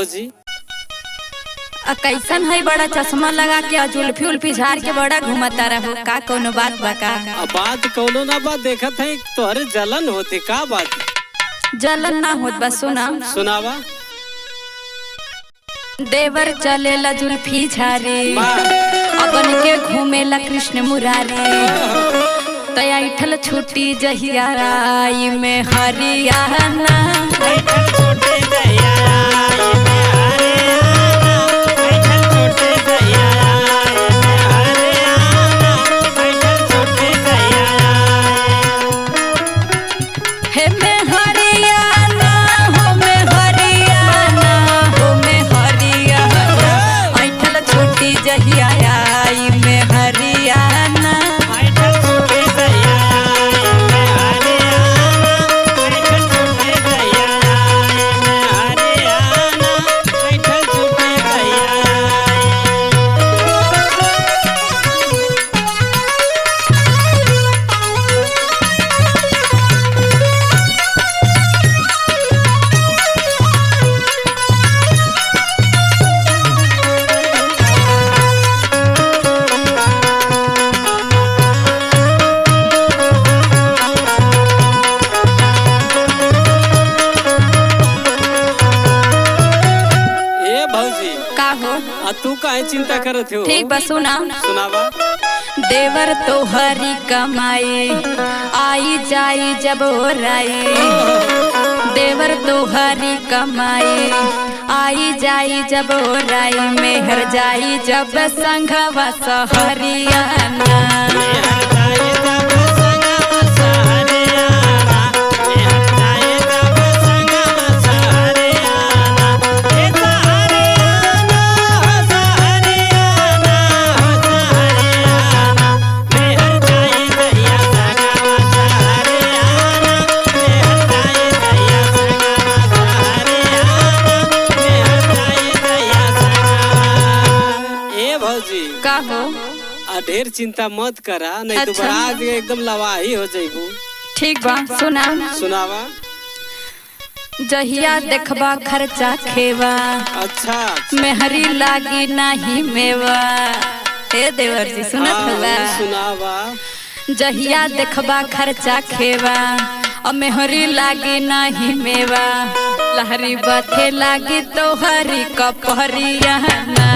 भौजी? कैसन है बड़ा चश्मा लगा के जुल्फी उल्फी झाड़ के बड़ा घूमता रहो का कोनो बात बा का? बात कोनो ना बात देखत है तोहरे जलन होती का बात? जलन ना होत बा सुना सुनावा। देवर चलेला जुल्फी झारे अपन के घूमेला कृष्ण मुरारी तया इठल छुट्टी जहिया आई में हरियाणा तू काहे चिंता करत हो? ठीक बा सुना सुनावा। देवर तो हरी कमाई आई जाई जब ओराई देवर तो हरी कमाई आई जाई जब ओराई मेहर जाई जब संघवा सहरियाना का हो? ढेर चिंता मत करा नहीं तो बरात एकदम लवाही हो जाइबू। ठीक बा सुना सुनावा। जहिया देखबा खर्चा खेवा अच्छा मेहरी लागी नहीं मेवा। हे देवर जी सुनत होला? सुनावा। जहिया देखबा खर्चा खेवा और मेहरी लागी नहीं मेवा लहरी बथे लागी तो हरी कपहरियाना